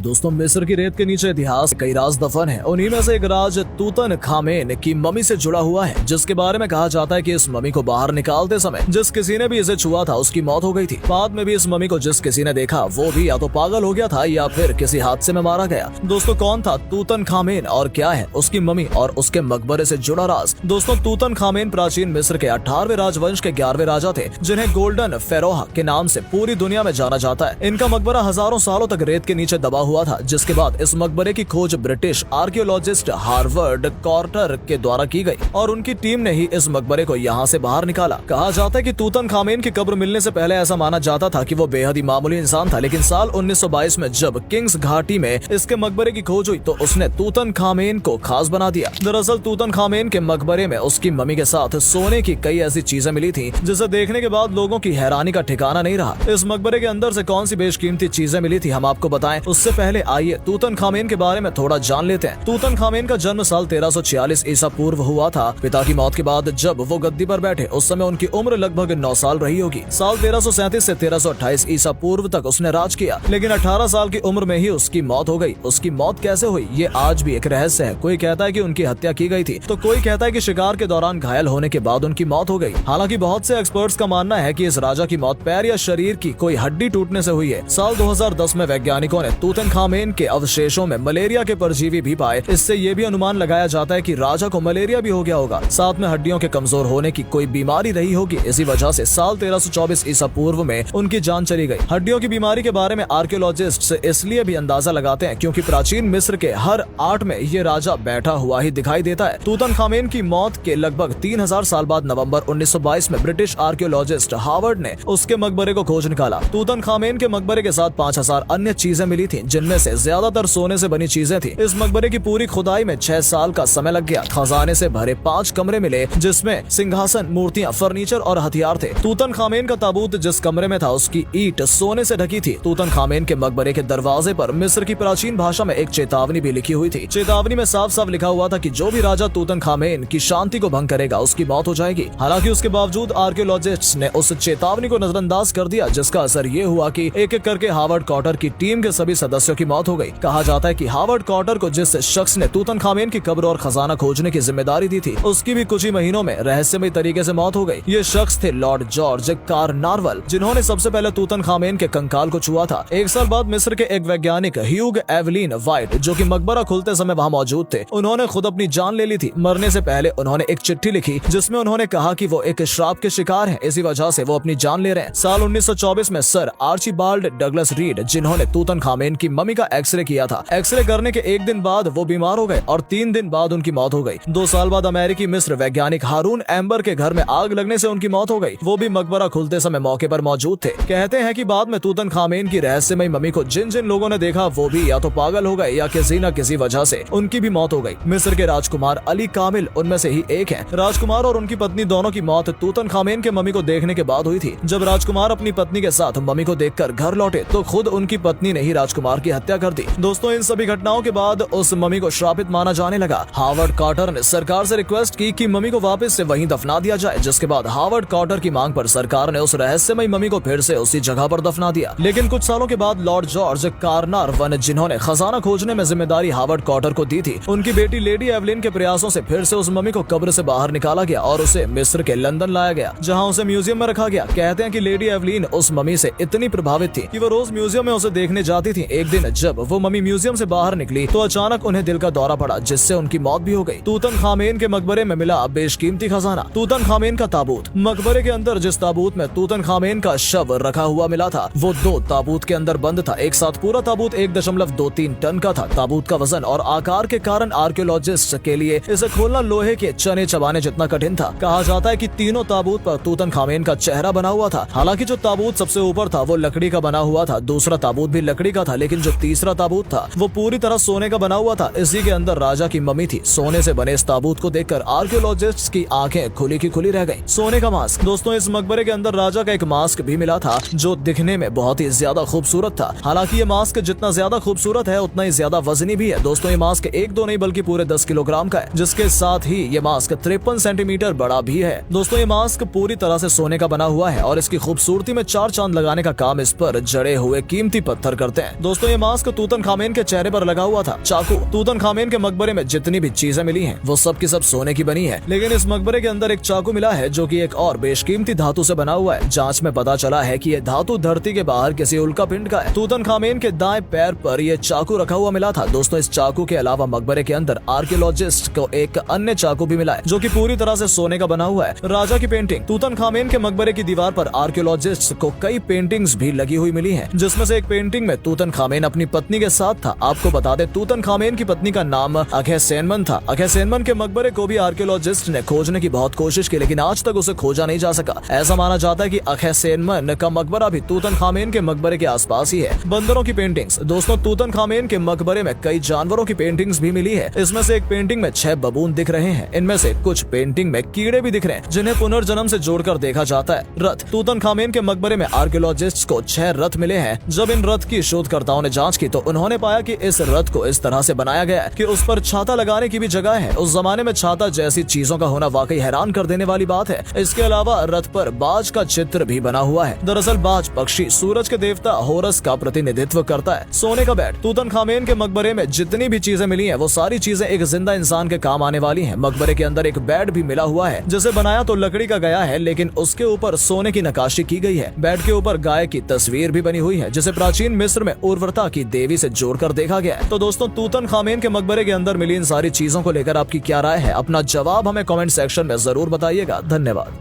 दोस्तों मिस्र की रेत के नीचे इतिहास कई राज दफन है। उन्हीं में से एक राज तूतन खामेन की मम्मी से जुड़ा हुआ है, जिसके बारे में कहा जाता है कि इस मम्मी को बाहर निकालते समय जिस किसी ने भी इसे छुआ था उसकी मौत हो गई थी। बाद में भी इस मम्मी को जिस किसी ने देखा वो भी या तो पागल हो गया था या फिर किसी हादसे में मारा गया। दोस्तों कौन था तूतन खामेन और क्या है उसकी मम्मी और उसके मकबरे से जुड़ा राज। दोस्तों तूतन खामेन प्राचीन मिस्र के 18वें राजवंश के 11वें राजा थे, जिन्हें गोल्डन फेरोहा के नाम से पूरी दुनिया में जाना जाता है। इनका मकबरा हजारों सालों तक रेत के नीचे दबा हुआ था, जिसके बाद इस मकबरे की खोज ब्रिटिश आर्कियोलॉजिस्ट हार्वर्ड कॉर्टर के द्वारा की गई और उनकी टीम ने ही इस मकबरे को यहाँ से बाहर निकाला। कहा जाता है कि तूतन खामेन की कब्र मिलने से पहले ऐसा माना जाता था कि वो बेहद ही मामूली इंसान था, लेकिन साल 1922 में जब किंग्स घाटी में इसके मकबरे की खोज हुई तो उसने तूतन खामेन को खास बना दिया। दरअसल तूतन खामेन के मकबरे में उसकी मम्मी के साथ सोने की कई ऐसी चीजें मिली थी जिसे देखने के बाद लोगों की हैरानी का ठिकाना नहीं रहा। इस मकबरे के अंदर से कौन सी बेशकीमती चीजें मिली थी हम आपको बताएं, उससे पहले आइए तूतन खामेन के बारे में थोड़ा जान लेते हैं। तूतन खामेन का जन्म साल 1346 ईसा पूर्व हुआ था। पिता की मौत के बाद जब वो गद्दी पर बैठे उस समय उनकी उम्र लगभग 9 साल रही होगी। साल 1337 से 1328 ईसा पूर्व तक उसने राज किया, लेकिन 18 साल की उम्र में ही उसकी मौत हो गई। उसकी मौत कैसे हुई ये आज भी एक रहस्य है। कोई कहता है कि उनकी हत्या की गई थी तो कोई कहता है कि शिकार के दौरान घायल होने के बाद उनकी मौत हो गई। हालांकि बहुत से एक्सपर्ट्स का मानना है कि इस राजा की मौत पैर या शरीर की कोई हड्डी टूटने से हुई है। साल 2010 में वैज्ञानिकों ने तूतन खामेन के अवशेषों में मलेरिया के परजीवी भी पाए। इससे ये भी अनुमान लगाया जाता है कि राजा को मलेरिया भी हो गया होगा, साथ में हड्डियों के कमजोर होने की कोई बीमारी रही होगी। इसी वजह से साल 1324 ईसा पूर्व में उनकी जान चली गई। हड्डियों की बीमारी के बारे में आर्कियोलॉजिस्ट इसलिए भी अंदाजा लगाते हैं क्योंकि प्राचीन मिस्र के हर आर्ट में ये राजा बैठा हुआ ही दिखाई देता है। तूतन खामेन की मौत के लगभग 3000 साल बाद नवंबर 1922 में ब्रिटिश आर्कियोलॉजिस्ट हार्वर्ड ने उसके मकबरे को खोज निकाला। तूतन खामेन के मकबरे के साथ 5000 अन्य चीजें मिली थी, जिनमें से ज्यादातर सोने से बनी चीजें थी। इस मकबरे की पूरी खुदाई में 6 साल का समय लग गया। खजाने से भरे 5 कमरे मिले, जिसमें सिंहासन, मूर्तियां, फर्नीचर और हथियार थे। तूतन खामेन का ताबूत जिस कमरे में था उसकी ईंट सोने से ढकी थी। तूतन खामेन के मकबरे के दरवाजे पर मिस्र की प्राचीन भाषा में एक चेतावनी भी लिखी हुई थी। चेतावनी में साफ साफ लिखा हुआ था कि जो भी राजा तूतन खामेन की शांति को भंग करेगा उसकी मौत हो जाएगी। हालांकि उसके बावजूद आर्कियोलॉजिस्ट्स ने उस चेतावनी को नजरअंदाज कर दिया, जिसका असर ये हुआ कि एक एक करके हार्वर्ड कॉर्टर की टीम के सभी सदस्यों की मौत हो गई। कहा जाता है कि हार्वर्ड कॉर्टर को जिस शख्स ने तूतन खामेन की कब्र और खजाना खोजने की जिम्मेदारी दी थी उसकी भी कुछ ही महीनों में रहस्यमय तरीके से मौत हो गई। ये शख्स थे लॉर्ड जॉर्ज कार्नारवल, जिन्होंने सबसे पहले तूतन खामेन के कंकाल को छुआ था। एक साल बाद मिस्र के एक वैज्ञानिक ह्यूग एवलिन वाइट, जो कि मकबरा खुलते समय वहाँ मौजूद थे, उन्होंने खुद अपनी जान ले ली थी। मरने से पहले उन्होंने एक चिट्ठी लिखी जिसमें उन्होंने कहा कि वो एक श्राप के शिकार हैं, इसी वजह से वो अपनी जान ले रहे हैं। साल 1924 में सर आर्चिबाल्ड डगलस रीड, जिन्होंने तूतन खामेन की मम्मी का एक्सरे किया था, एक्सरे करने के एक दिन बाद वो बीमार हो गए और 3 दिन बाद उनकी मौत हो गई। 2 साल बाद अमेरिकी मिस्र वैज्ञानिक हारून एम्बर के घर में आग लगने से उनकी मौत हो गई। वो भी मकबरा खुलते समय मौके पर मौजूद थे। कहते हैं कि बाद में तूतन खामेन की रहस्यमय मम्मी को जिन जिन लोगों ने देखा वो भी या तो पागल हो गए या किसी न किसी वजह से उनकी भी मौत हो गई। मिस्र के राजकुमार अली कामिल उनमें से ही एक है। राजकुमार और उनकी पत्नी दोनों की मौत तूतन खामेन के मम्मी को देखने के बाद हुई थी। जब राजकुमार अपनी पत्नी के साथ मम्मी को देखकर घर लौटे तो खुद उनकी पत्नी ने ही राजकुमार की हत्या कर दी। दोस्तों इन सभी घटनाओं के बाद उस मम्मी को श्रापित माना जाने लगा। हार्वर्ड कॉर्टर ने सरकार से रिक्वेस्ट की कि मम्मी को वापस से वहीं दफना दिया जाए, जिसके बाद हार्वर्ड कॉर्टर की मांग पर सरकार ने उस रहस्यमय मम्मी को फिर से उसी जगह पर दफना दिया। लेकिन कुछ सालों के बाद लॉर्ड जॉर्ज कार्नारवन, जिन्होंने खजाना खोजने में जिम्मेदारी हार्वर्ड कॉर्टर को दी थी, उनकी बेटी लेडी एवलिन के प्रयासों से फिर से उस मम्मी को कब्र से बाहर निकाला गया और उसे मिस्र के लंदन लाया गया, जहाँ उसे म्यूजियम में रखा गया। कहते हैं कि लेडी एवलिन उस मम्मी से इतनी प्रभावित थी कि वो रोज म्यूजियम में उसे देखने जाती थी। एक दिन जब वो मम्मी म्यूजियम से बाहर निकली तो अचानक उन्हें दिल का दौरा पड़ा, जिससे उनकी मौत भी हो गई। तूतन खामेन के मकबरे में मिला बेशकीमती खजाना। तूतन खामेन का ताबूत। मकबरे के अंदर जिस ताबूत में तूतन खामेन का शव रखा हुआ मिला था वो 2 ताबूत के अंदर बंद था। एक साथ पूरा ताबूत 1.23 टन का था। ताबूत का वजन और आकार के कारण आर्कियोलॉजिस्ट के लिए इसे खोलना लोहे के चने चबाने जितना कठिन था। कहा जाता है कि तीनों ताबूत पर तूतन खामेन का चेहरा बना हुआ था। हालांकि जो ताबूत सबसे ऊपर था वो लकड़ी का बना हुआ था, दूसरा ताबूत भी लकड़ी का था, लेकिन जो तीसरा ताबूत था वो पूरी तरह सोने का बना हुआ था। इसी के अंदर राजा की मम्मी थी। सोने से बने इस ताबूत को देखकर आर्कियोलॉजिस्ट्स की आंखें खुली की खुली रह गईं। सोने का मास्क। दोस्तों इस मकबरे के अंदर राजा का एक मास्क भी मिला था जो दिखने में बहुत ही ज्यादा खूबसूरत था। हालांकि ये मास्क जितना ज्यादा खूबसूरत है उतना ही ज्यादा वजनी भी है। दोस्तों ये मास्क 1-2 नहीं बल्कि पूरे 10 किलोग्राम का है, जिसके साथ ही ये मास्क 53 सेंटीमीटर बड़ा भी है। दोस्तों ये मास्क पूरी तरह से सोने का बना हुआ है और इसकी खूबसूरती में 4 चांद लगाने का काम इस पर जड़े हुए कीमती पत्थर करते हैं। दोस्तों ये मास्क तूतनखामेन के चेहरे पर लगा हुआ था। चाकू तूतनखामेन के मकबरे में जितनी भी चीजें मिली हैं वो सब की सब सोने की बनी है, लेकिन इस मकबरे के अंदर एक चाकू मिला है जो कि एक और बेशकीमती धातु से बना हुआ है। जांच में पता चला है कि ये धातु धरती के बाहर किसी उल्का पिंड का है। तूतनखामेन के दाएं पैर पर यह चाकू रखा हुआ मिला था। दोस्तों, इस चाकू के अलावा मकबरे के अंदर आर्कियोलॉजिस्ट को एक अन्य चाकू भी मिला है जो कि पूरी तरह से सोने का बना हुआ है। राजा की पेंटिंग तूतनखामेन के मकबरे की दीवार पर आर्कियोलॉजिस्ट को कई पेंटिंग्स भी लगी हुई मिली हैं, जिसमें से एक पेंटिंग में तूतनखामेन अपनी पत्नी के साथ था। आपको बता दें, तूतनखामेन की पत्नी का नाम अखेसेनमन था। अखेसेनमन के मकबरे को भी आर्कियोलॉजिस्ट ने खोजने की बहुत कोशिश की, लेकिन आज तक उसे खोजा नहीं जा सका। ऐसा माना जाता है कि अखेसेनमन का मकबरा भी तूतनखामेन के मकबरे के आसपास ही है। बंदरों की पेंटिंग्स दोस्तों, तूतनखामेन के मकबरे में कई जानवरों की पेंटिंग्स भी मिली है। इसमें से एक पेंटिंग में 6 बबून दिख रहे हैं। इनमें से कुछ पेंटिंग में कीड़े भी दिख रहे हैं जिन्हें पुनर्जन्म से जोड़कर देखा जाता है। रथ तूतनखामेन के मकबरे में आर्कियोलॉजिस्ट को 6 रथ मिले हैं। जब इन रथ की शोधकर्ताओं ने जांच की तो उन्होंने पाया कि इस रथ को इस तरह से बनाया गया है कि उस पर छाता लगाने की भी जगह है। उस जमाने में छाता जैसी चीजों का होना वाकई हैरान कर देने वाली बात है। इसके अलावा रथ पर बाज का चित्र भी बना हुआ है। दरअसल बाज पक्षी सूरज के देवता होरस का प्रतिनिधित्व करता है। सोने का बेड तूतनखामेन के मकबरे में जितनी भी चीजें मिली हैं वो सारी चीजें एक जिंदा इंसान के काम आने वाली हैं। मकबरे के अंदर एक बेड भी मिला हुआ है जिसे बनाया तो लकड़ी का गया है, लेकिन उसके ऊपर सोने की नक्काशी की गई है। बेड के ऊपर गाय की तस्वीर भी बनी हुई है जिसे प्राचीन मिस्र में उर्वरता की देवी से जोड़कर देखा गया है। तो दोस्तों, तूतनखामेन के मकबरे के अंदर मिली इन सारी चीजों को लेकर आपकी क्या राय है? अपना जवाब हमें कमेंट सेक्शन में जरूर बताइएगा। धन्यवाद।